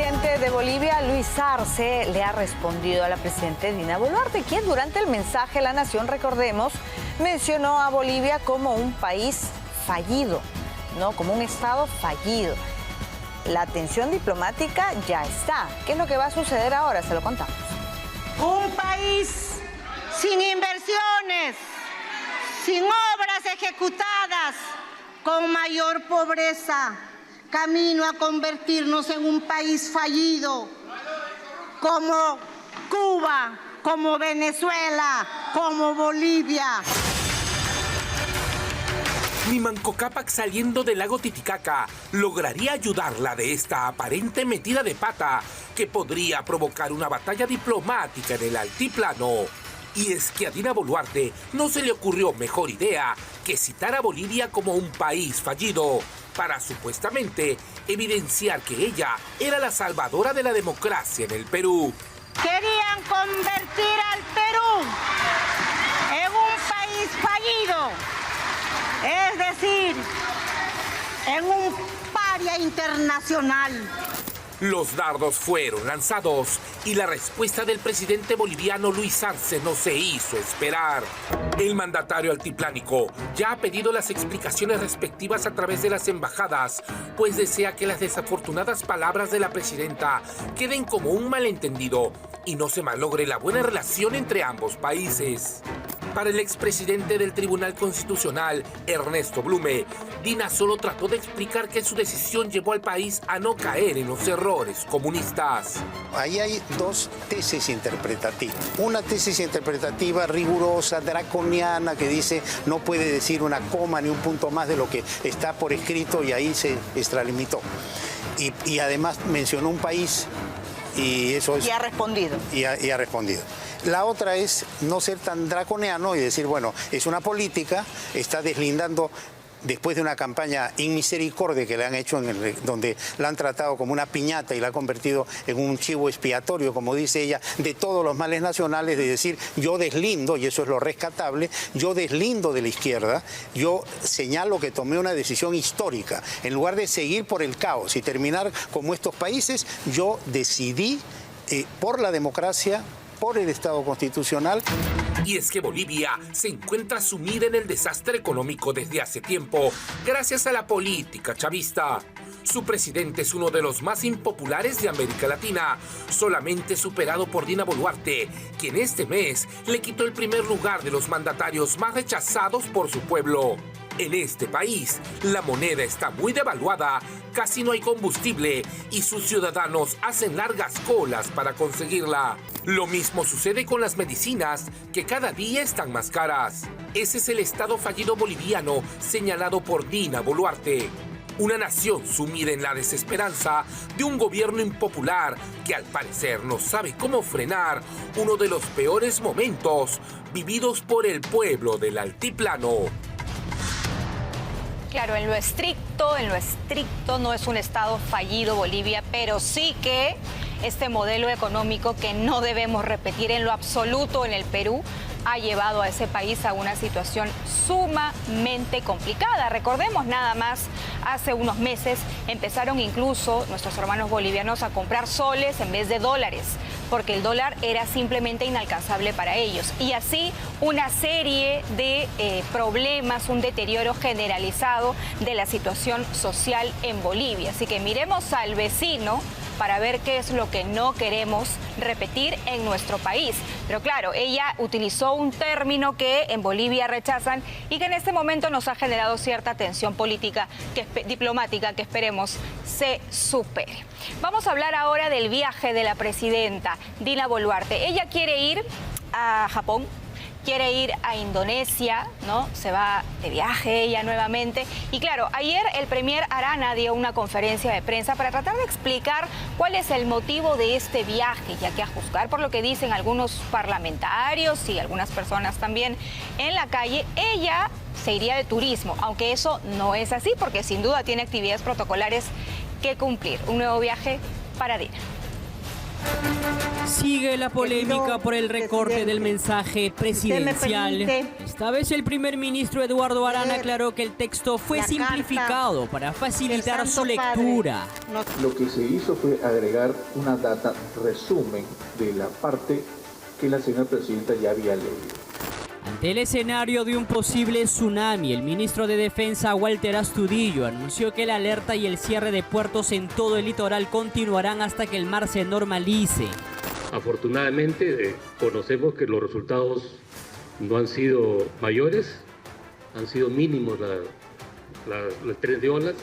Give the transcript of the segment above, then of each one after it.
presidente de Bolivia, Luis Arce, le ha respondido a la presidenta Dina Boluarte, quien durante el mensaje a la nación, recordemos, mencionó a Bolivia como un país fallido, ¿no? Como un estado fallido. La tensión diplomática ya está. ¿Qué es lo que va a suceder ahora? Se lo contamos. Un país sin inversiones, sin obras ejecutadas, con mayor pobreza, camino a convertirnos en un país fallido, como Cuba, como Venezuela, como Bolivia. Ni Manco Cápac saliendo del lago Titicaca lograría ayudarla de esta aparente metida de pata que podría provocar una batalla diplomática en el altiplano. Y es que a Dina Boluarte no se le ocurrió mejor idea que citar a Bolivia como un país fallido para supuestamente evidenciar que ella era la salvadora de la democracia en el Perú. Querían convertir al Perú en un país fallido, es decir, en un paria internacional. Los dardos fueron lanzados y la respuesta del presidente boliviano Luis Arce no se hizo esperar. El mandatario altiplánico ya ha pedido las explicaciones respectivas a través de las embajadas, pues desea que las desafortunadas palabras de la presidenta queden como un malentendido y no se malogre la buena relación entre ambos países. Para el expresidente del Tribunal Constitucional, Ernesto Blume, Dina solo trató de explicar que su decisión llevó al país a no caer en los errores comunistas. Ahí hay dos tesis interpretativas. Una tesis interpretativa rigurosa, draconiana, que dice no puede decir una coma ni un punto más de lo que está por escrito y ahí se extralimitó. Y además mencionó un país y eso es... Y ha respondido. Y ha respondido. La otra es no ser tan draconiano y decir, bueno, es una política, está deslindando después de una campaña inmisericordia que le han hecho, donde la han tratado como una piñata y la ha convertido en un chivo expiatorio, como dice ella, de todos los males nacionales, de decir, yo deslindo, y eso es lo rescatable, yo deslindo de la izquierda, yo señalo que tomé una decisión histórica. En lugar de seguir por el caos y terminar como estos países, yo decidí por la democracia, por el Estado constitucional. Y es que Bolivia se encuentra sumida en el desastre económico desde hace tiempo, gracias a la política chavista. Su presidente es uno de los más impopulares de América Latina, solamente superado por Dina Boluarte, quien este mes le quitó el primer lugar de los mandatarios más rechazados por su pueblo. En este país, la moneda está muy devaluada, casi no hay combustible y sus ciudadanos hacen largas colas para conseguirla. Lo mismo sucede con las medicinas, que cada día están más caras. Ese es el estado fallido boliviano señalado por Dina Boluarte. Una nación sumida en la desesperanza de un gobierno impopular que al parecer no sabe cómo frenar uno de los peores momentos vividos por el pueblo del altiplano. Claro, en lo estricto no es un estado fallido Bolivia, pero sí que este modelo económico que no debemos repetir en lo absoluto en el Perú ha llevado a ese país a una situación sumamente complicada. Recordemos nada más, hace unos meses empezaron incluso nuestros hermanos bolivianos a comprar soles en vez de dólares, porque el dólar era simplemente inalcanzable para ellos. Y así una serie de problemas, un deterioro generalizado de la situación social en Bolivia. Así que miremos al vecino para ver qué es lo que no queremos repetir en nuestro país. Pero claro, ella utilizó un término que en Bolivia rechazan y que en este momento nos ha generado cierta tensión política, diplomática, que esperemos se supere. Vamos a hablar ahora del viaje de la presidenta Dina Boluarte. Ella quiere ir a Japón, quiere ir a Indonesia, ¿no? Se va de viaje ella nuevamente. Y claro, ayer el premier Arana dio una conferencia de prensa para tratar de explicar cuál es el motivo de este viaje, ya que a juzgar por lo que dicen algunos parlamentarios y algunas personas también en la calle, ella se iría de turismo, aunque eso no es así, porque sin duda tiene actividades protocolares que cumplir. Un nuevo viaje para Dina. Sigue la polémica por el recorte del mensaje presidencial. Esta vez el primer ministro Eduardo Arana aclaró que el texto fue simplificado para facilitar su lectura. Lo que se hizo fue agregar una data resumen de la parte que la señora presidenta ya había leído. Ante el escenario de un posible tsunami, el ministro de Defensa, Walter Astudillo, anunció que la alerta y el cierre de puertos en todo el litoral continuarán hasta que el mar se normalice. Afortunadamente, conocemos que los resultados no han sido mayores, han sido mínimos las tren de olas,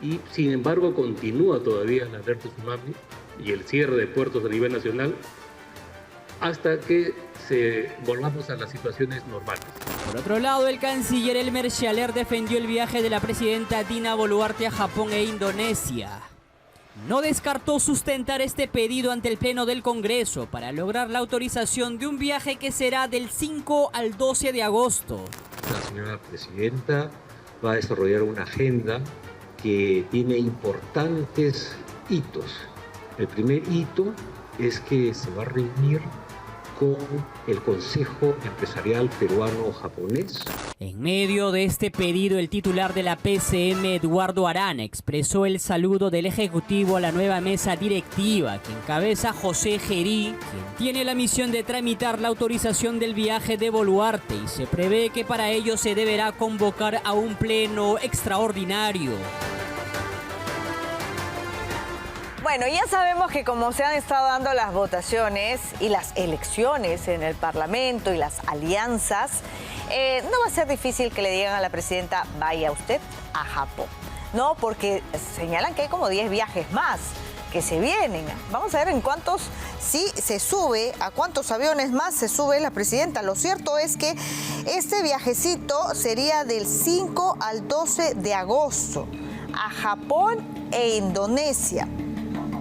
y sin embargo continúa todavía la alerta tsunami y el cierre de puertos a nivel nacional hasta que volvamos a las situaciones normales. Por otro lado, el canciller Elmer Schaller defendió el viaje de la presidenta Dina Boluarte a Japón e Indonesia. No descartó sustentar este pedido ante el Pleno del Congreso para lograr la autorización de un viaje que será del 5 al 12 de agosto. La señora presidenta va a desarrollar una agenda que tiene importantes hitos. El primer hito es que se va a reunir con el Consejo Empresarial Peruano-Japonés. En medio de este pedido, el titular de la PCM, Eduardo Arana, expresó el saludo del Ejecutivo a la nueva mesa directiva que encabeza José Gerí, quien tiene la misión de tramitar la autorización del viaje de Boluarte, y se prevé que para ello se deberá convocar a un pleno extraordinario. Bueno, ya sabemos que como se han estado dando las votaciones y las elecciones en el Parlamento y las alianzas, no va a ser difícil que le digan a la presidenta, vaya usted a Japón, ¿no? Porque señalan que hay como 10 viajes más que se vienen. Vamos a ver en cuántos, si se sube, a cuántos aviones más se sube la presidenta. Lo cierto es que este viajecito sería del 5 al 12 de agosto a Japón e Indonesia.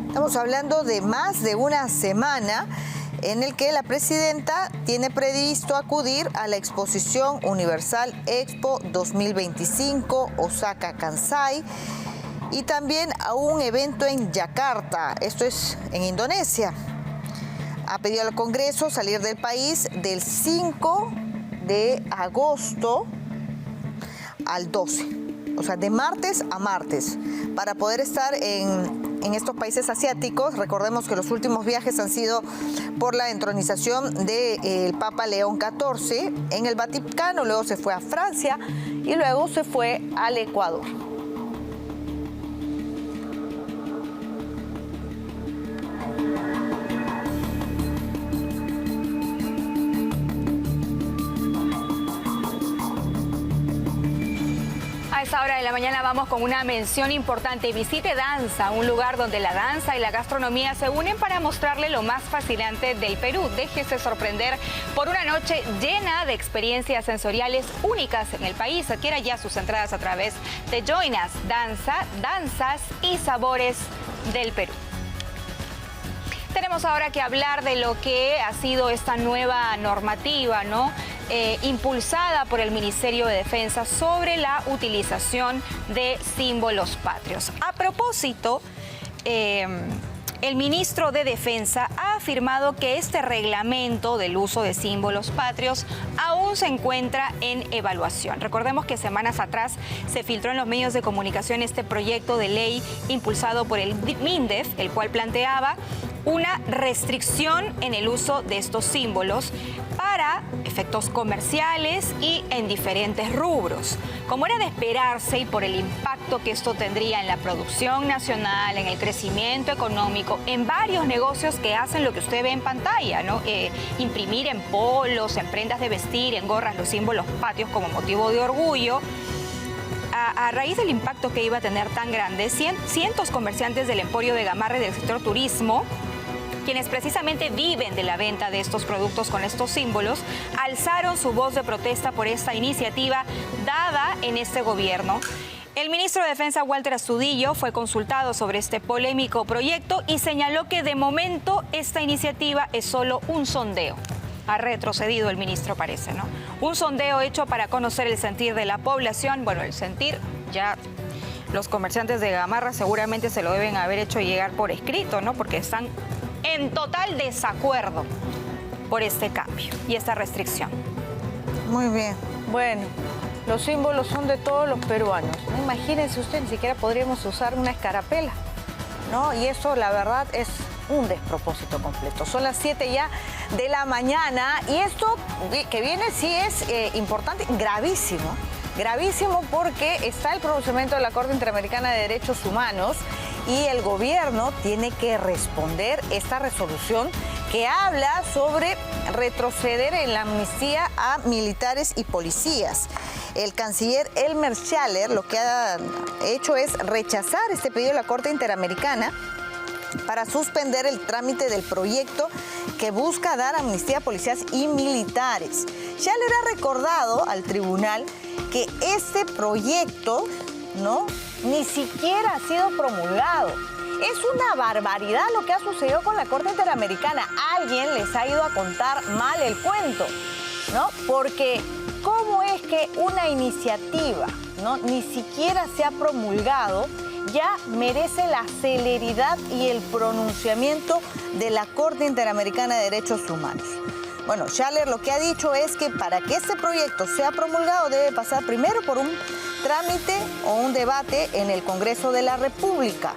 Estamos hablando de más de una semana en el que la presidenta tiene previsto acudir a la Exposición Universal Expo 2025 Osaka Kansai y también a un evento en Yakarta, esto es en Indonesia. Ha pedido al Congreso salir del país del 5 de agosto al 12, o sea, de martes a martes, para poder estar en estos países asiáticos. Recordemos que los últimos viajes han sido por la entronización del Papa León XIV en el Vaticano, luego se fue a Francia y luego se fue al Ecuador. A esta hora de la mañana vamos con una mención importante. Visite Danza, un lugar donde la danza y la gastronomía se unen para mostrarle lo más fascinante del Perú. Déjese sorprender por una noche llena de experiencias sensoriales únicas en el país. Adquiera ya sus entradas a través de Join Us. Danza, danzas y sabores del Perú. Tenemos ahora que hablar de lo que ha sido esta nueva normativa, ¿no? Impulsada por el Ministerio de Defensa sobre la utilización de símbolos patrios. A propósito, el ministro de Defensa ha afirmado que este reglamento del uso de símbolos patrios aún se encuentra en evaluación. Recordemos que semanas atrás se filtró en los medios de comunicación este proyecto de ley impulsado por el MINDEF, el cual planteaba una restricción en el uso de estos símbolos para efectos comerciales y en diferentes rubros. Como era de esperarse y por el impacto que esto tendría en la producción nacional, en el crecimiento económico, en varios negocios que hacen lo que usted ve en pantalla, ¿no? Imprimir en polos, en prendas de vestir, en gorras, los símbolos patrios como motivo de orgullo. A raíz del impacto que iba a tener tan grande, cientos comerciantes del Emporio de Gamarra y del sector turismo, quienes precisamente viven de la venta de estos productos con estos símbolos, alzaron su voz de protesta por esta iniciativa dada en este gobierno. El ministro de Defensa, Walter Astudillo, fue consultado sobre este polémico proyecto y señaló que de momento esta iniciativa es solo un sondeo. Ha retrocedido el ministro, parece, ¿no? Un sondeo hecho para conocer el sentir de la población. Bueno, el sentir ya los comerciantes de Gamarra seguramente se lo deben haber hecho llegar por escrito, ¿no? Porque están en total desacuerdo por este cambio y esta restricción. Muy bien. Bueno, los símbolos son de todos los peruanos. Imagínense usted, ni siquiera podríamos usar una escarapela, ¿no? Y eso, la verdad, es un despropósito completo. Son las 7 ya de la mañana y esto que viene sí es importante, gravísimo. Gravísimo porque está el pronunciamiento de la Corte Interamericana de Derechos Humanos y el gobierno tiene que responder esta resolución que habla sobre retroceder en la amnistía a militares y policías. El canciller Elmer Schaller lo que ha hecho es rechazar este pedido de la Corte Interamericana para suspender el trámite del proyecto que busca dar amnistía a policías y militares. Schaller ha recordado al tribunal que este proyecto, ¿no?, ni siquiera ha sido promulgado. Es una barbaridad lo que ha sucedido con la Corte Interamericana. Alguien les ha ido a contar mal el cuento, ¿no? Porque ¿cómo es que una iniciativa, ¿no?, ni siquiera se ha promulgado, ya merece la celeridad y el pronunciamiento de la Corte Interamericana de Derechos Humanos? Bueno, Schaller lo que ha dicho es que para que este proyecto sea promulgado debe pasar primero por un trámite o un debate en el Congreso de la República,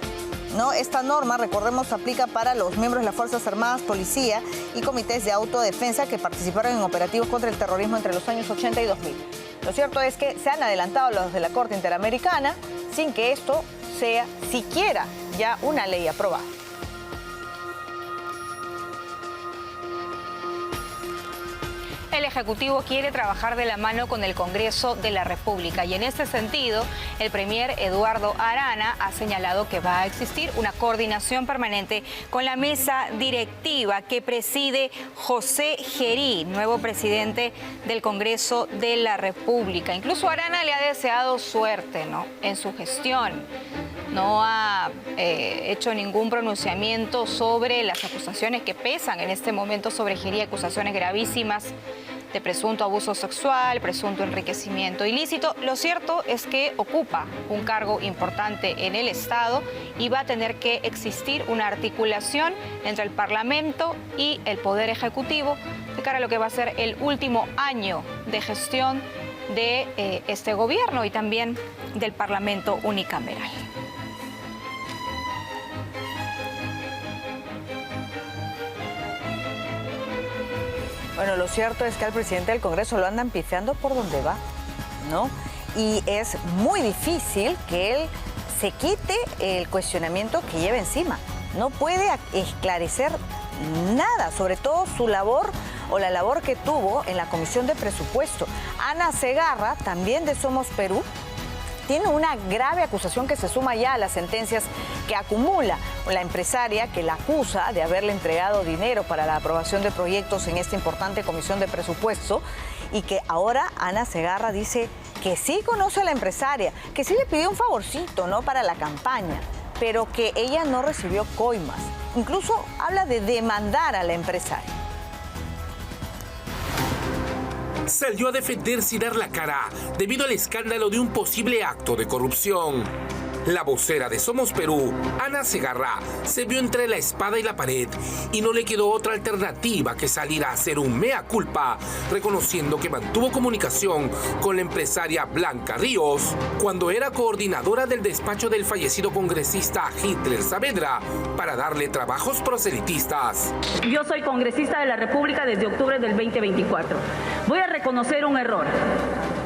¿no? Esta norma, recordemos, aplica para los miembros de las Fuerzas Armadas, Policía y comités de autodefensa que participaron en operativos contra el terrorismo entre los años 80 y 2000. Lo cierto es que se han adelantado los de la Corte Interamericana sin que esto sea siquiera ya una ley aprobada. El Ejecutivo quiere trabajar de la mano con el Congreso de la República y en este sentido el premier Eduardo Arana ha señalado que va a existir una coordinación permanente con la mesa directiva que preside José Gerí, nuevo presidente del Congreso de la República. Incluso Arana le ha deseado suerte, ¿no?, en su gestión. No ha hecho ningún pronunciamiento sobre las acusaciones que pesan en este momento sobre Gerí, acusaciones gravísimas de presunto abuso sexual, presunto enriquecimiento ilícito. Lo cierto es que ocupa un cargo importante en el Estado y va a tener que existir una articulación entre el Parlamento y el Poder Ejecutivo de cara a lo que va a ser el último año de gestión de este gobierno y también del Parlamento unicameral. Bueno, lo cierto es que al presidente del Congreso lo andan pifiando por donde va, ¿no? Y es muy difícil que él se quite el cuestionamiento que lleva encima. No puede esclarecer nada, sobre todo su labor o la labor que tuvo en la Comisión de Presupuesto. Ana Segarra, también de Somos Perú, tiene una grave acusación que se suma ya a las sentencias que acumula la empresaria que la acusa de haberle entregado dinero para la aprobación de proyectos en esta importante Comisión de Presupuesto y que ahora Ana Segarra dice que sí conoce a la empresaria, que sí le pidió un favorcito, ¿no?, para la campaña, pero que ella no recibió coimas. Incluso habla de demandar a la empresaria. Salió a defenderse y dar la cara debido al escándalo de un posible acto de corrupción. La vocera de Somos Perú, Ana Segarra, se vio entre la espada y la pared y no le quedó otra alternativa que salir a hacer un mea culpa, reconociendo que mantuvo comunicación con la empresaria Blanca Ríos cuando era coordinadora del despacho del fallecido congresista Hitler Saavedra para darle trabajos proselitistas. Yo soy congresista de la República desde octubre del 2024. Voy a reconocer un error.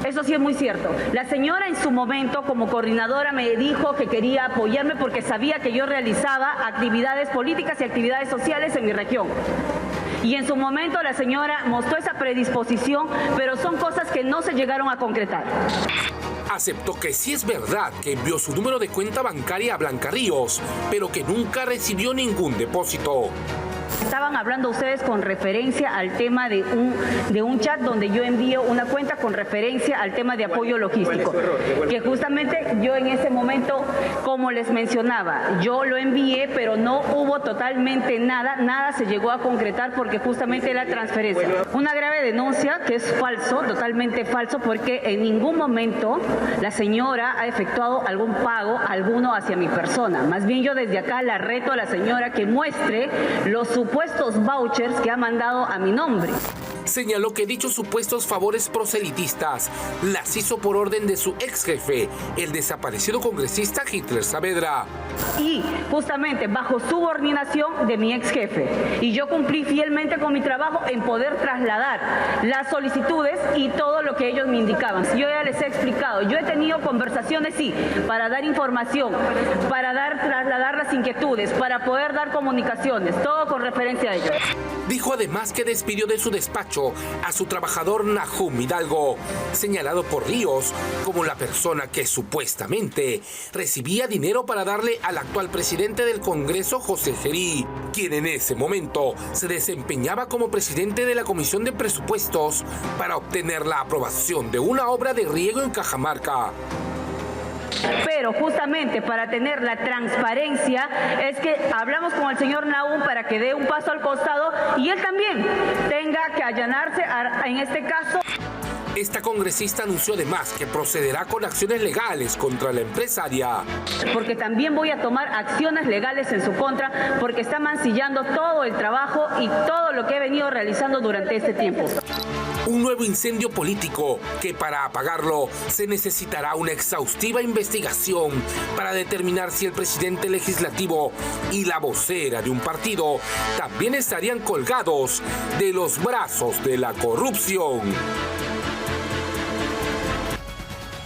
Eso sí es muy cierto. La señora en su momento como coordinadora me dijo que quería apoyarme porque sabía que yo realizaba actividades políticas y actividades sociales en mi región. Y en su momento la señora mostró esa predisposición, pero son cosas que no se llegaron a concretar. Aceptó que sí es verdad que envió su número de cuenta bancaria a Blanca Ríos, pero que nunca recibió ningún depósito. estaban hablando ustedes con referencia al tema de un chat donde yo envío una cuenta con referencia al tema de apoyo logístico. Que justamente yo en ese momento, como les mencionaba, yo lo envié, pero no hubo totalmente nada se llegó a concretar porque justamente la transferencia. Una grave denuncia que es falso, totalmente falso, porque en ningún momento la señora ha efectuado algún pago alguno hacia mi persona. Más bien yo desde acá la reto a la señora que muestre los supuestos vouchers que ha mandado a mi nombre. Señaló que dichos supuestos favores proselitistas las hizo por orden de su ex jefe, el desaparecido congresista Hitler Saavedra. Y justamente bajo subordinación de mi ex jefe. Y yo cumplí fielmente con mi trabajo en poder trasladar las solicitudes y todo lo que ellos me indicaban. Yo ya les he explicado, yo he tenido conversaciones, sí, para dar información, para trasladar las inquietudes, para poder dar comunicaciones, todo con referencia a ellos. Dijo además que despidió de su despacho a su trabajador Nahum Hidalgo, señalado por Ríos como la persona que supuestamente recibía dinero para darle al actual presidente del Congreso, José Gerí, quien en ese momento se desempeñaba como presidente de la Comisión de Presupuestos para obtener la aprobación de una obra de riego en Cajamarca. Pero justamente para tener la transparencia es que hablamos con el señor Nahum para que dé un paso al costado y él también tenga que allanarse en este caso. Esta congresista anunció además que procederá con acciones legales contra la empresaria. Porque también voy a tomar acciones legales en su contra porque está mancillando todo el trabajo y todo lo que he venido realizando durante este tiempo. Un nuevo incendio político que para apagarlo se necesitará una exhaustiva investigación para determinar si el presidente legislativo y la vocera de un partido también estarían colgados de los brazos de la corrupción.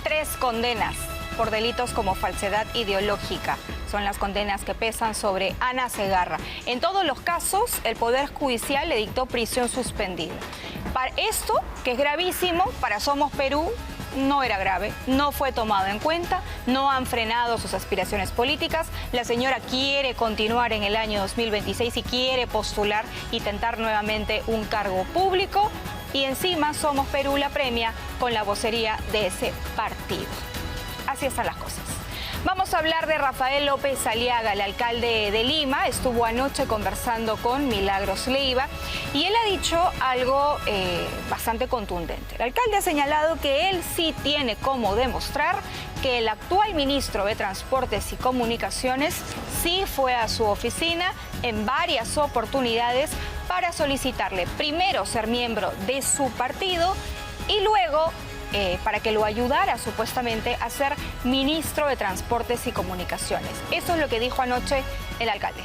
3 condenas por delitos como falsedad ideológica. Son las condenas que pesan sobre Ana Segarra. En todos los casos, el Poder Judicial le dictó prisión suspendida. Para esto, que es gravísimo, para Somos Perú, no era grave, no fue tomado en cuenta, no han frenado sus aspiraciones políticas. La señora quiere continuar en el año 2026 y quiere postular y tentar nuevamente un cargo público. Y encima Somos Perú la premia con la vocería de ese partido. Así están las cosas. Vamos a hablar de Rafael López Aliaga, el alcalde de Lima. Estuvo anoche conversando con Milagros Leiva y él ha dicho algo bastante contundente. El alcalde ha señalado que él sí tiene cómo demostrar que el actual ministro de Transportes y Comunicaciones sí fue a su oficina en varias oportunidades para solicitarle primero ser miembro de su partido y luego para que lo ayudara supuestamente a ser ministro de Transportes y Comunicaciones. Eso es lo que dijo anoche el alcalde.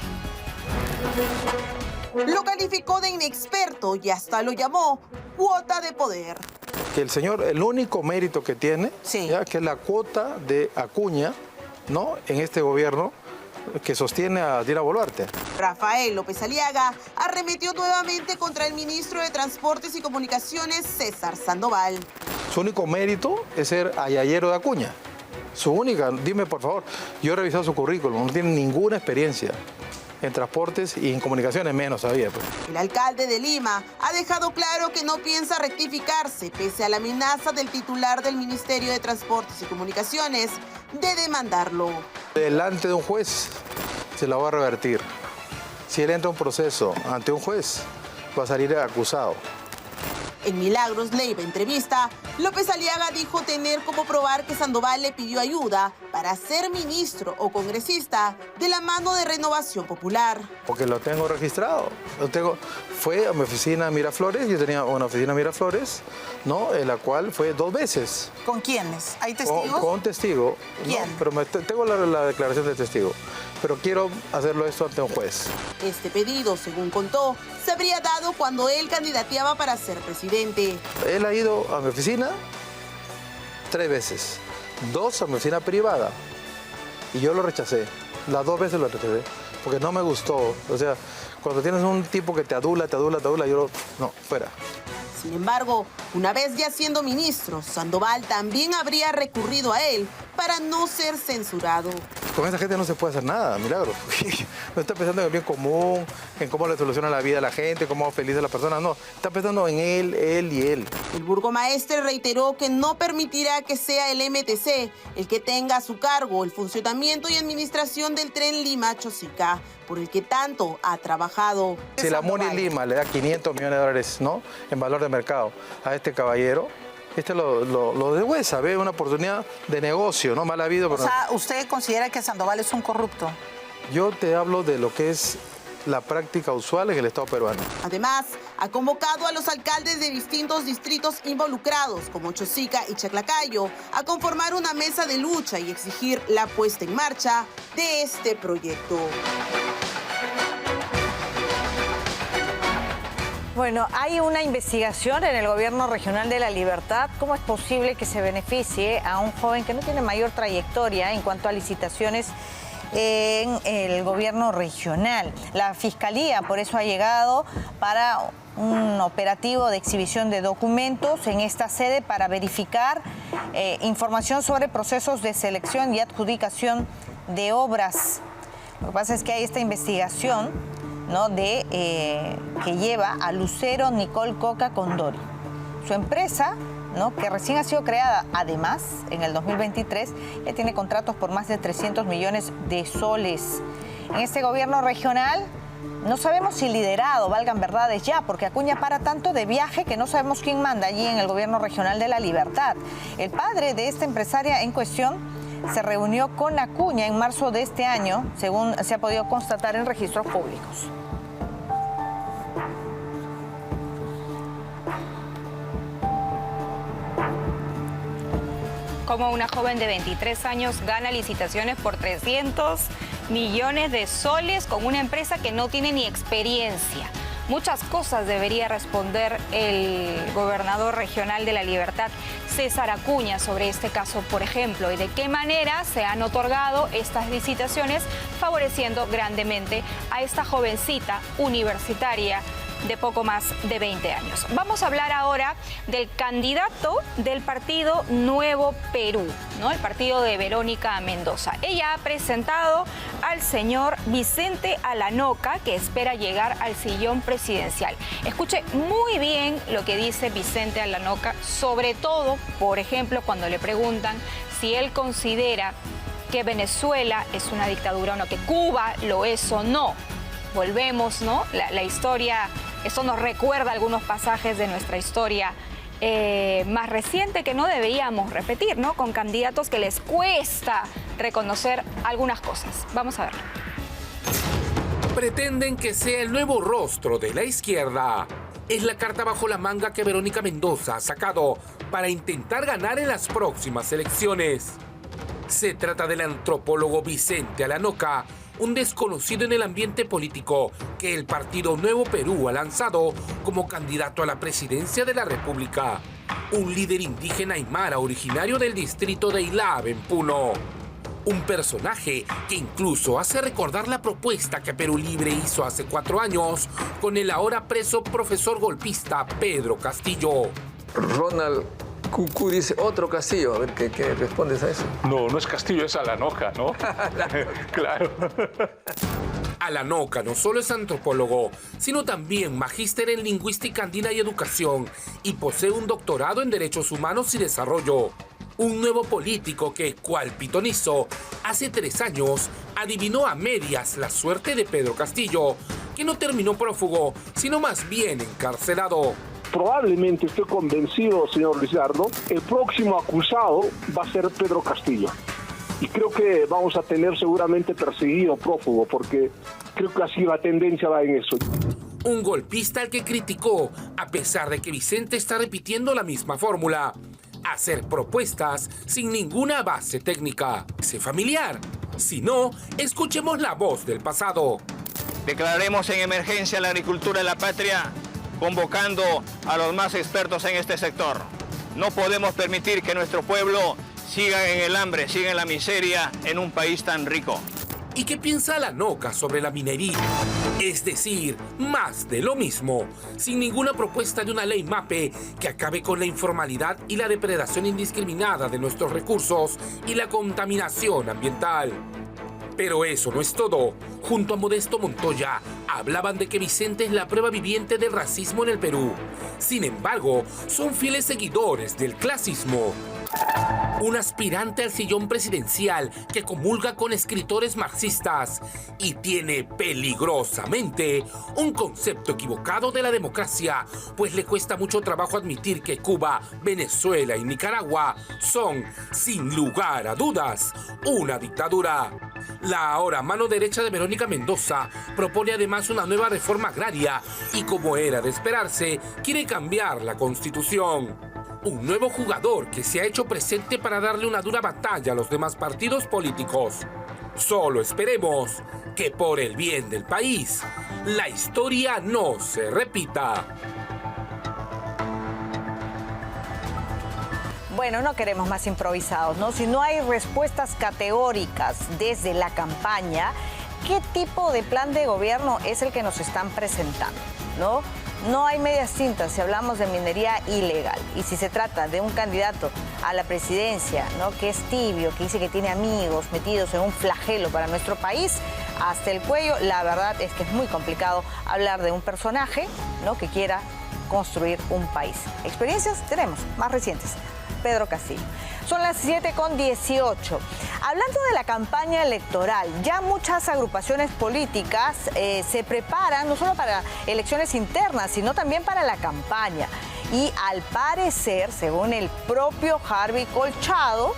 Lo calificó de inexperto y hasta lo llamó cuota de poder. Que el señor, el único mérito que tiene, ya, que es la cuota de Acuña, ¿no?, en este gobierno que sostiene a Dina Boluarte. Rafael López Aliaga arremetió nuevamente contra el ministro de Transportes y Comunicaciones, César Sandoval. Su único mérito es ser ayayero de Acuña. Su única, dime por favor, yo he revisado su currículum, no tiene ninguna experiencia en transportes y en comunicaciones, menos todavía. Pues. El alcalde de Lima ha dejado claro que no piensa rectificarse pese a la amenaza del titular del Ministerio de Transportes y Comunicaciones de demandarlo. Delante de un juez se la va a revertir. Si él entra a un proceso ante un juez, va a salir acusado. En Milagros Leiva entrevista, López Aliaga dijo tener como probar que Sandoval le pidió ayuda para ser ministro o congresista de la mano de Renovación Popular. Porque lo tengo registrado. Fue a mi oficina Miraflores, yo tenía una oficina Miraflores, ¿no?, en la cual fue 2 veces. ¿Con quiénes? ¿Hay testigos? Con testigo. ¿Quién? ¿No? Pero tengo la declaración del testigo. Pero quiero hacerlo esto ante un juez. Este pedido, según contó, se habría dado cuando él candidateaba para ser presidente. Él ha ido a mi oficina 3 veces, 2 a mi oficina privada, y yo lo rechacé. Las 2 veces lo rechacé, porque no me gustó. O sea, cuando tienes un tipo que te adula, yo no, fuera. Sin embargo, una vez ya siendo ministro, Sandoval también habría recurrido a él para no ser censurado. Con esa gente no se puede hacer nada, Milagros. No está pensando en el bien común, en cómo le soluciona la vida a la gente, cómo feliz a la persona, no. Está pensando en él y él. El burgomaestre reiteró que no permitirá que sea el MTC el que tenga a su cargo el funcionamiento y administración del tren Lima-Chosica, por el que tanto ha trabajado. Si la MUNI Lima le da 500 millones de dólares, ¿no?, en valor de mercado a este caballero, lo deshuesa, ve una oportunidad de negocio, ¿no? Mal habido. Pero... O sea, ¿usted considera que Sandoval es un corrupto? Yo te hablo de lo que es la práctica usual en el Estado peruano. Además, ha convocado a los alcaldes de distintos distritos involucrados, como Chosica y Chaclacayo, a conformar una mesa de lucha y exigir la puesta en marcha de este proyecto. Bueno, hay una investigación en el Gobierno Regional de La Libertad. ¿Cómo es posible que se beneficie a un joven que no tiene mayor trayectoria en cuanto a licitaciones en el Gobierno Regional? La Fiscalía por eso ha llegado para un operativo de exhibición de documentos en esta sede para verificar información sobre procesos de selección y adjudicación de obras. Lo que pasa es que hay esta investigación, ¿no?, que lleva a Lucero Nicole Coca Condori. Su empresa, ¿no?, que recién ha sido creada, además, en el 2023, ya tiene contratos por más de 300 millones de soles. En este gobierno regional no sabemos si liderado, valgan verdades ya, porque Acuña para tanto de viaje que no sabemos quién manda allí en el Gobierno Regional de La Libertad. El padre de esta empresaria en cuestión se reunió con Acuña en marzo de este año, según se ha podido constatar en registros públicos. Como una joven de 23 años gana licitaciones por 300 millones de soles con una empresa que no tiene ni experiencia. Muchas cosas debería responder el gobernador regional de La Libertad, César Acuña, sobre este caso, por ejemplo, y de qué manera se han otorgado estas licitaciones favoreciendo grandemente a esta jovencita universitaria de poco más de 20 años. Vamos a hablar ahora del candidato del partido Nuevo Perú, ¿no?, el partido de Verónica Mendoza. Ella ha presentado al señor Vicente Alanoca, que espera llegar al sillón presidencial. Escuche muy bien lo que dice Vicente Alanoca, sobre todo, por ejemplo, cuando le preguntan si él considera que Venezuela es una dictadura o no, que Cuba lo es o no. Volvemos, ¿no? La historia, eso nos recuerda algunos pasajes de nuestra historia más reciente que no deberíamos repetir, ¿no?, con candidatos que les cuesta reconocer algunas cosas. Vamos a ver. Pretenden que sea el nuevo rostro de la izquierda. Es la carta bajo la manga que Verónica Mendoza ha sacado para intentar ganar en las próximas elecciones. Se trata del antropólogo Vicente Alanoca, un desconocido en el ambiente político que el partido Nuevo Perú ha lanzado como candidato a la presidencia de la República. Un líder indígena aymara originario del distrito de Ilab, en Puno. Un personaje que incluso hace recordar la propuesta que Perú Libre hizo hace 4 años con el ahora preso profesor golpista Pedro Castillo. Ronald Cucú dice otro Castillo, a ver qué respondes a eso. No, no es Castillo, es Alanoca, ¿no? Claro. Alanoca no solo es antropólogo, sino también magíster en lingüística andina y educación y posee un doctorado en derechos humanos y desarrollo. Un nuevo político que, cual pitonizo, hace 3 años adivinó a medias la suerte de Pedro Castillo, que no terminó prófugo, sino más bien encarcelado. Probablemente, estoy convencido, señor Lizardo, el próximo acusado va a ser Pedro Castillo. Y creo que vamos a tener seguramente perseguido prófugo, porque creo que así la tendencia va en eso. Un golpista al que criticó, a pesar de que Vicente está repitiendo la misma fórmula: hacer propuestas sin ninguna base técnica. ¿Es familiar? Si no, escuchemos la voz del pasado. Declararemos en emergencia la agricultura de la patria, convocando a los más expertos en este sector. No podemos permitir que nuestro pueblo siga en el hambre, siga en la miseria en un país tan rico. ¿Y qué piensa la NOCA sobre la minería? Es decir, más de lo mismo, sin ninguna propuesta de una ley MAPE que acabe con la informalidad y la depredación indiscriminada de nuestros recursos y la contaminación ambiental. Pero eso no es todo. Junto a Modesto Montoya, hablaban de que Vicente es la prueba viviente del racismo en el Perú. Sin embargo, son fieles seguidores del clasismo. Un aspirante al sillón presidencial que comulga con escritores marxistas y tiene peligrosamente un concepto equivocado de la democracia, pues le cuesta mucho trabajo admitir que Cuba, Venezuela y Nicaragua son, sin lugar a dudas, una dictadura. La ahora mano derecha de Verónica Mendoza propone además una nueva reforma agraria y, como era de esperarse, quiere cambiar la Constitución. Un nuevo jugador que se ha hecho presente para darle una dura batalla a los demás partidos políticos. Solo esperemos que por el bien del país, la historia no se repita. Bueno, no queremos más improvisados, ¿no? Si no hay respuestas categóricas desde la campaña, ¿qué tipo de plan de gobierno es el que nos están presentando, ¿no? No hay medias tintas si hablamos de minería ilegal. Y si se trata de un candidato a la presidencia, ¿no?, que es tibio, que dice que tiene amigos metidos en un flagelo para nuestro país, hasta el cuello, la verdad es que es muy complicado hablar de un personaje, ¿no?, que quiera construir un país. Experiencias tenemos, más recientes. Pedro Castillo. Son las 7:18. Hablando de la campaña electoral, ya muchas agrupaciones políticas se preparan no solo para elecciones internas, sino también para la campaña. Y al parecer, según el propio Harvey Colchado,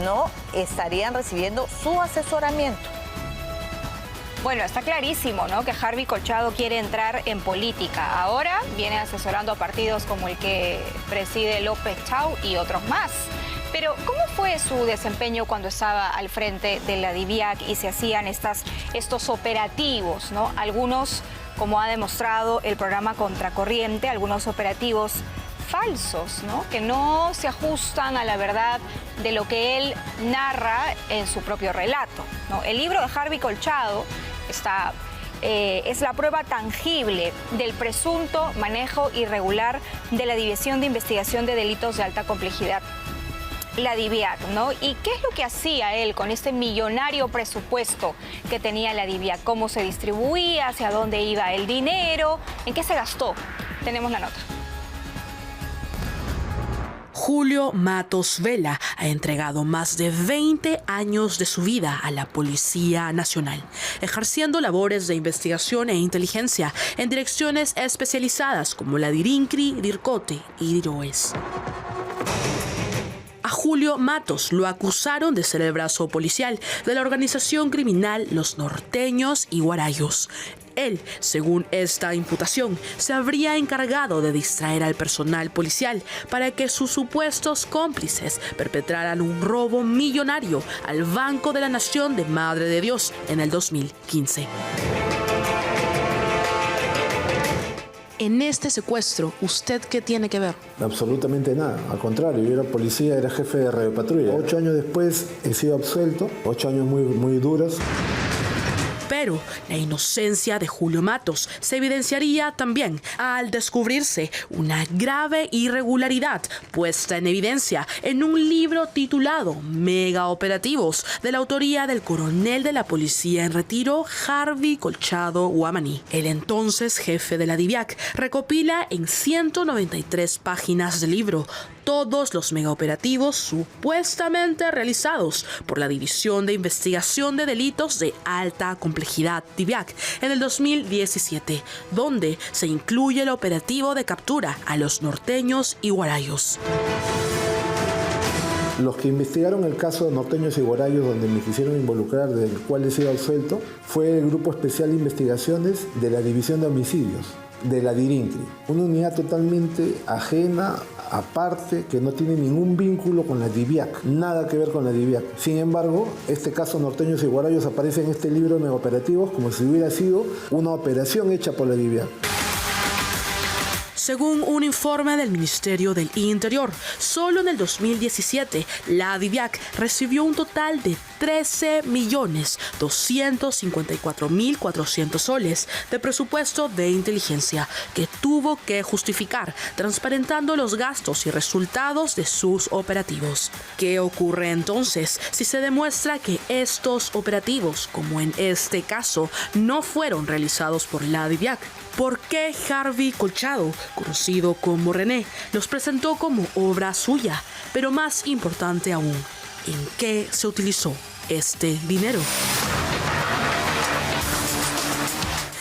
no estarían recibiendo su asesoramiento. Bueno, está clarísimo, ¿no?, que Harvey Colchado quiere entrar en política. Ahora viene asesorando a partidos como el que preside López Chau y otros más. Pero, ¿cómo fue su desempeño cuando estaba al frente de la DIVIAC y se hacían estos operativos, ¿no? Algunos, como ha demostrado el programa Contracorriente, algunos operativos falsos, ¿no?, que no se ajustan a la verdad de lo que él narra en su propio relato, ¿no? El libro de Harvey Colchado es la prueba tangible del presunto manejo irregular de la División de Investigación de Delitos de Alta Complejidad, la DIVIAC, ¿no? ¿Y qué es lo que hacía él con este millonario presupuesto que tenía la DIVIAC? ¿Cómo se distribuía? ¿Hacia dónde iba el dinero? ¿En qué se gastó? Tenemos la nota. Julio Matos Vela ha entregado más de 20 años de su vida a la Policía Nacional, ejerciendo labores de investigación e inteligencia en direcciones especializadas como la DIRINCRI, DIRCOTE y DIROES. A Julio Matos lo acusaron de ser el brazo policial de la organización criminal Los Norteños y Guarayos. Él, según esta imputación, se habría encargado de distraer al personal policial para que sus supuestos cómplices perpetraran un robo millonario al Banco de la Nación de Madre de Dios en el 2015. En este secuestro, ¿usted qué tiene que ver? Absolutamente nada, al contrario, yo era policía, era jefe de radiopatrulla. 8 años después he sido absuelto, 8 años muy duros. Pero la inocencia de Julio Matos se evidenciaría también al descubrirse una grave irregularidad puesta en evidencia en un libro titulado Mega Operativos, de la autoría del coronel de la policía en retiro, Harvey Colchado Guamaní. El entonces jefe de la DIVIAC recopila en 193 páginas del libro todos los megaoperativos supuestamente realizados por la División de Investigación de Delitos de Alta Complejidad DIVIAC en el 2017, donde se incluye el operativo de captura a los norteños y guarayos. Los que investigaron el caso de Norteños y Guarayos, donde me quisieron involucrar, del cual he sido absuelto, fue el Grupo Especial de Investigaciones de la División de Homicidios, de la DIRINCRI, una unidad totalmente ajena, aparte, que no tiene ningún vínculo con la DIVIAC, nada que ver con la DIVIAC. Sin embargo, este caso Norteños y Guarayos aparece en este libro de megaoperativos como si hubiera sido una operación hecha por la DIVIAC. Según un informe del Ministerio del Interior, solo en el 2017, la DIVIAC recibió un total de 13.254.400 soles de presupuesto de inteligencia que tuvo que justificar, transparentando los gastos y resultados de sus operativos. ¿Qué ocurre entonces si se demuestra que estos operativos, como en este caso, no fueron realizados por la DIVIAC? ¿Por qué Harvey Colchado, conocido como René, los presentó como obra suya? Pero más importante aún, ¿en qué se utilizó este dinero?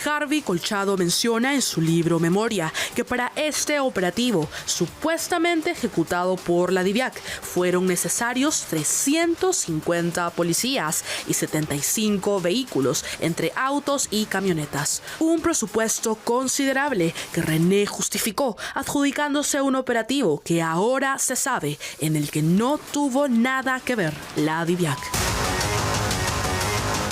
Harvey Colchado menciona en su libro Memoria que para este operativo, supuestamente ejecutado por la DIVIAC, fueron necesarios 350 policías y 75 vehículos, entre autos y camionetas. Un presupuesto considerable que René justificó, adjudicándose un operativo que ahora se sabe en el que no tuvo nada que ver la DIVIAC.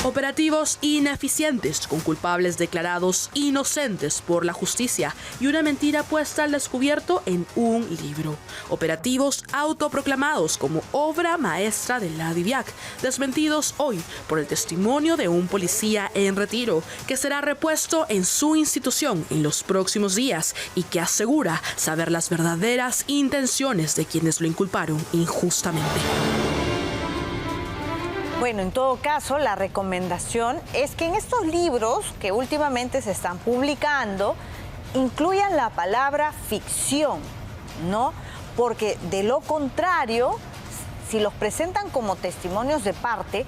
Operativos ineficientes con culpables declarados inocentes por la justicia y una mentira puesta al descubierto en un libro. Operativos autoproclamados como obra maestra de la DIVIAC, desmentidos hoy por el testimonio de un policía en retiro que será repuesto en su institución en los próximos días y que asegura saber las verdaderas intenciones de quienes lo inculparon injustamente. Bueno, en todo caso, la recomendación es que en estos libros que últimamente se están publicando incluyan la palabra ficción, ¿no? Porque de lo contrario, si los presentan como testimonios de parte,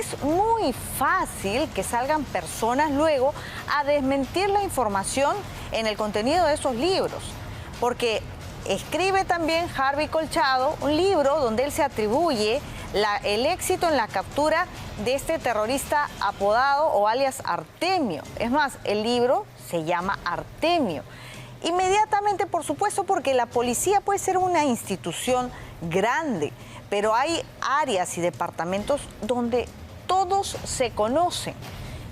es muy fácil que salgan personas luego a desmentir la información en el contenido de esos libros. Porque escribe también Harvey Colchado un libro donde él se atribuye el éxito en la captura de este terrorista apodado o alias Artemio. Es más, el libro se llama Artemio. Inmediatamente, por supuesto, porque la policía puede ser una institución grande, pero hay áreas y departamentos donde todos se conocen,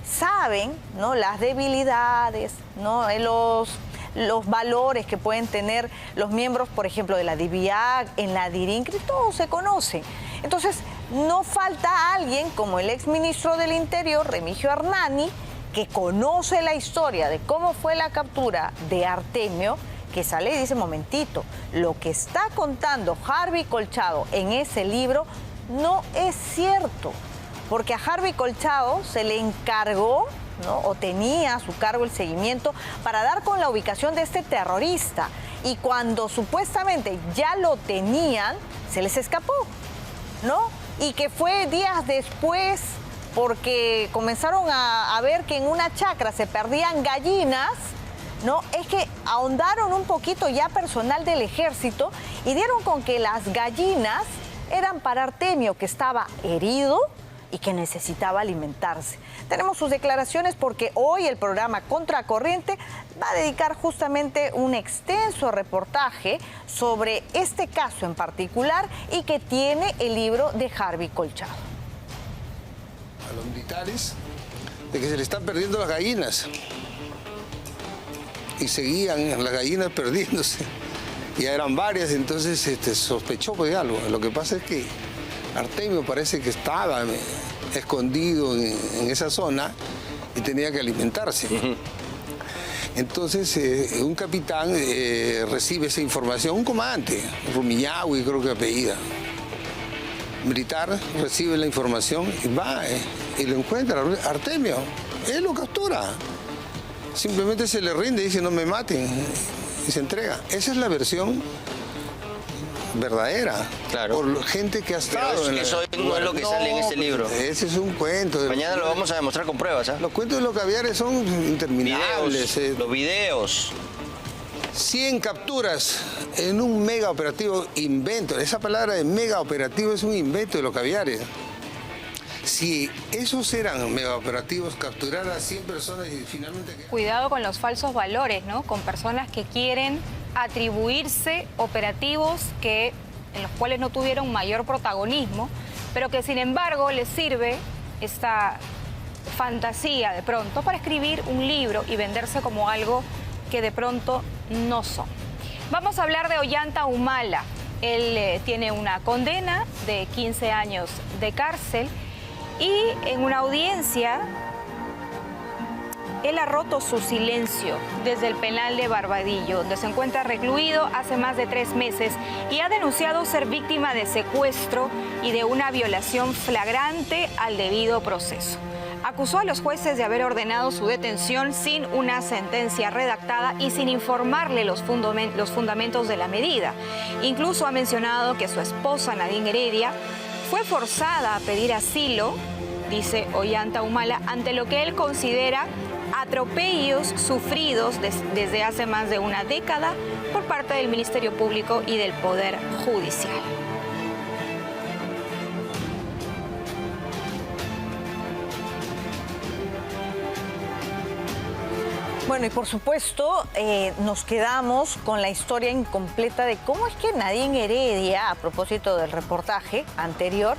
saben, ¿no?, las debilidades, ¿no?, los valores que pueden tener los miembros, por ejemplo, de la DIVIAC, en la DIRINCRI, todos se conocen. Entonces, no falta alguien como el exministro del Interior, Remigio Hernani, que conoce la historia de cómo fue la captura de Artemio, que sale y dice, momentito, lo que está contando Harvey Colchado en ese libro no es cierto, porque a Harvey Colchado se le encargó, ¿no?, o tenía a su cargo el seguimiento para dar con la ubicación de este terrorista, y cuando supuestamente ya lo tenían, se les escapó, ¿no? Y que fue días después, porque comenzaron a ver que en una chacra se perdían gallinas, ¿no? Es que ahondaron un poquito ya personal del ejército y dieron con que las gallinas eran para Artemio, que estaba herido y que necesitaba alimentarse. Tenemos sus declaraciones porque hoy el programa Contracorriente va a dedicar justamente un extenso reportaje sobre este caso en particular y que tiene el libro de Harvey Colchado. A los militares de que se le están perdiendo las gallinas y seguían las gallinas perdiéndose. Ya eran varias, entonces sospechó de algo. Lo que pasa es que Artemio parece que estaba escondido en esa zona y tenía que alimentarse. Entonces un capitán recibe esa información, un comandante, Rumiñahui creo que apellida, militar, recibe la información y va y lo encuentra, Artemio, él lo captura. Simplemente se le rinde y dice, no me maten, y se entrega. Esa es la versión verdadera, claro, por gente que ha estado. Pero eso no es lo que sale en ese libro. Ese es un cuento. Mañana lo vamos a demostrar con pruebas, ¿eh? Los cuentos de los caviares son interminables. Los videos. 100 capturas en un mega operativo, invento. Esa palabra de mega operativo es un invento de los caviares. Si esos eran mega operativos, capturar a 100 personas y finalmente... Cuidado con los falsos valores, ¿no? Con personas que quieren atribuirse operativos en los cuales no tuvieron mayor protagonismo, pero que sin embargo les sirve esta fantasía de pronto para escribir un libro y venderse como algo que de pronto no son. Vamos a hablar de Ollanta Humala. Él tiene una condena de 15 años de cárcel y en una audiencia él ha roto su silencio desde el penal de Barbadillo, donde se encuentra recluido hace más de 3 meses y ha denunciado ser víctima de secuestro y de una violación flagrante al debido proceso. Acusó a los jueces de haber ordenado su detención sin una sentencia redactada y sin informarle los fundamentos de la medida. Incluso ha mencionado que su esposa, Nadine Heredia, fue forzada a pedir asilo, dice Ollanta Humala, ante lo que él considera atropellos sufridos desde hace más de una década por parte del Ministerio Público y del Poder Judicial. Bueno, y por supuesto nos quedamos con la historia incompleta de cómo es que Nadine Heredia, a propósito del reportaje anterior,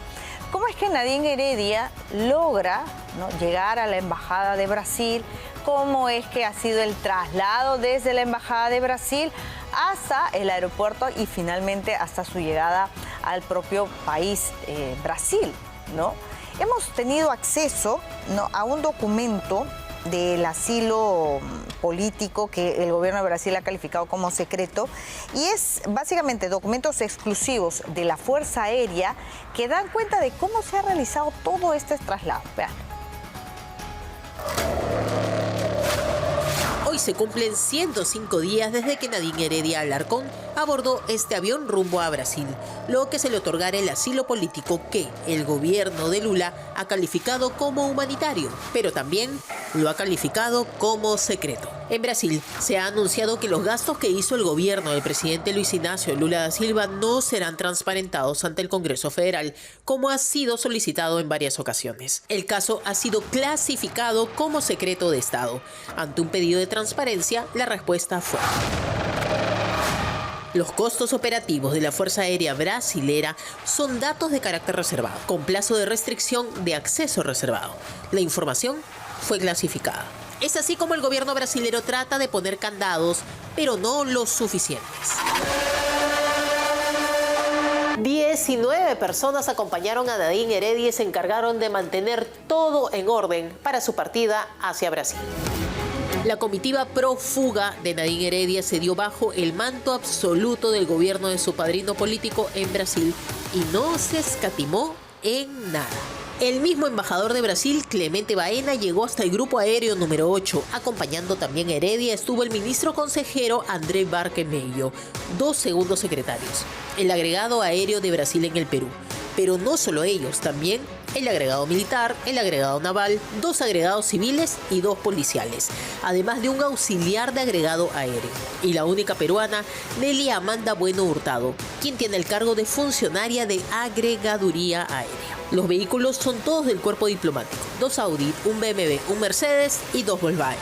cómo es que Nadine Heredia logra, ¿no?, llegar a la Embajada de Brasil, cómo es que ha sido el traslado desde la Embajada de Brasil hasta el aeropuerto y finalmente hasta su llegada al propio país, Brasil, ¿no? Hemos tenido acceso, ¿no?, a un documento del asilo político que el gobierno de Brasil ha calificado como secreto y es básicamente documentos exclusivos de la Fuerza Aérea que dan cuenta de cómo se ha realizado todo este traslado. Vean. Hoy se cumplen 105 días desde que Nadine Heredia Alarcón abordó este avión rumbo a Brasil, lo que se le otorgara el asilo político que el gobierno de Lula ha calificado como humanitario, pero también lo ha calificado como secreto. En Brasil se ha anunciado que los gastos que hizo el gobierno del presidente Luis Ignacio Lula da Silva no serán transparentados ante el Congreso Federal, como ha sido solicitado en varias ocasiones. El caso ha sido clasificado como secreto de Estado. Ante un pedido de transparencia, la respuesta fue: los costos operativos de la Fuerza Aérea Brasilera son datos de carácter reservado, con plazo de restricción de acceso reservado. La información fue clasificada. Es así como el gobierno brasilero trata de poner candados, pero no los suficientes. 19 personas acompañaron a Nadine Heredia y se encargaron de mantener todo en orden para su partida hacia Brasil. La comitiva prófuga de Nadine Heredia se dio bajo el manto absoluto del gobierno de su padrino político en Brasil y no se escatimó en nada. El mismo embajador de Brasil, Clemente Baena, llegó hasta el grupo aéreo número 8. Acompañando también a Heredia estuvo el ministro consejero André Barquemello, 2 segundos secretarios, el agregado aéreo de Brasil en el Perú. Pero no solo ellos, también el agregado militar, el agregado naval, 2 agregados civiles y 2 policiales, además de un auxiliar de agregado aéreo. Y la única peruana, Nelly Amanda Bueno Hurtado, quien tiene el cargo de funcionaria de agregaduría aérea. Los vehículos son todos del cuerpo diplomático: 2 Audi, un BMW, un Mercedes y 2 Volkswagen.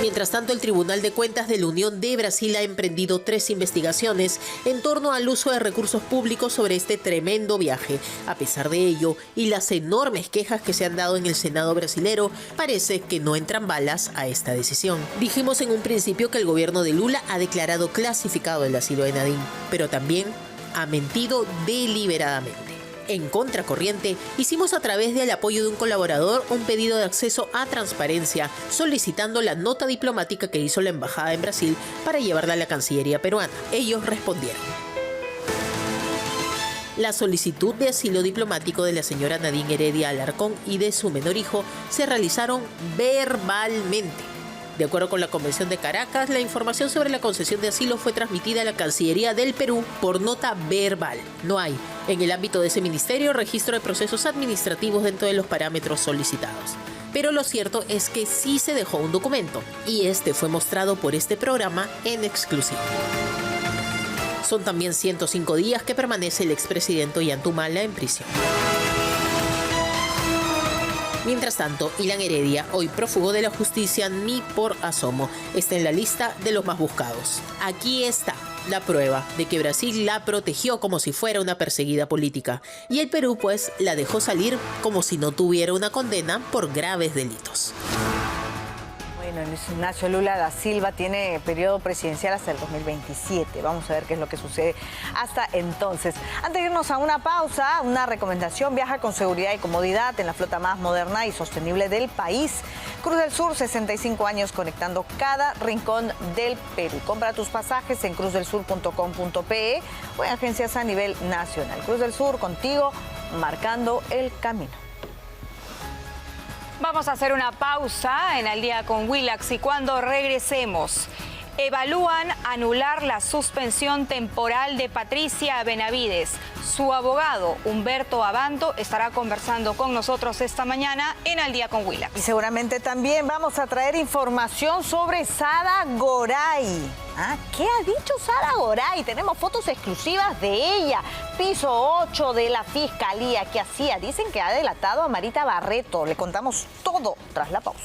Mientras tanto, el Tribunal de Cuentas de la Unión de Brasil ha emprendido 3 investigaciones en torno al uso de recursos públicos sobre este tremendo viaje. A pesar de ello, y las enormes quejas que se han dado en el Senado brasilero, parece que no entran balas a esta decisión. Dijimos en un principio que el gobierno de Lula ha declarado clasificado el asilo de Nadine, pero también ha mentido deliberadamente. En contracorriente, hicimos a través del apoyo de un colaborador un pedido de acceso a transparencia, solicitando la nota diplomática que hizo la embajada en Brasil para llevarla a la Cancillería peruana. Ellos respondieron. La solicitud de asilo diplomático de la señora Nadine Heredia Alarcón y de su menor hijo se realizaron verbalmente. De acuerdo con la Convención de Caracas, la información sobre la concesión de asilo fue transmitida a la Cancillería del Perú por nota verbal. No hay, en el ámbito de ese ministerio, registro de procesos administrativos dentro de los parámetros solicitados. Pero lo cierto es que sí se dejó un documento, y este fue mostrado por este programa en exclusiva. Son también 105 días que permanece el expresidente Ollanta Humala en prisión. Mientras tanto, Ilan Heredia, hoy prófugo de la justicia ni por asomo, está en la lista de los más buscados. Aquí está la prueba de que Brasil la protegió como si fuera una perseguida política y el Perú pues la dejó salir como si no tuviera una condena por graves delitos. Bueno, Luis Ignacio Lula da Silva tiene periodo presidencial hasta el 2027. Vamos a ver qué es lo que sucede hasta entonces. Antes de irnos a una pausa, una recomendación: viaja con seguridad y comodidad en la flota más moderna y sostenible del país. Cruz del Sur, 65 años conectando cada rincón del Perú. Compra tus pasajes en cruzdelsur.com.pe o en agencias a nivel nacional. Cruz del Sur, contigo, marcando el camino. Vamos a hacer una pausa en Al Día con Willax y cuando regresemos, evalúan anular la suspensión temporal de Patricia Benavides. Su abogado, Humberto Abando, estará conversando con nosotros esta mañana en Al Día con Willax. Y seguramente también vamos a traer información sobre Sara Goray. ¿Qué ha dicho Sara Goray? Tenemos fotos exclusivas de ella. Piso 8 de la Fiscalía. ¿Qué hacía? Dicen que ha delatado a Marita Barreto. Le contamos todo tras la pausa.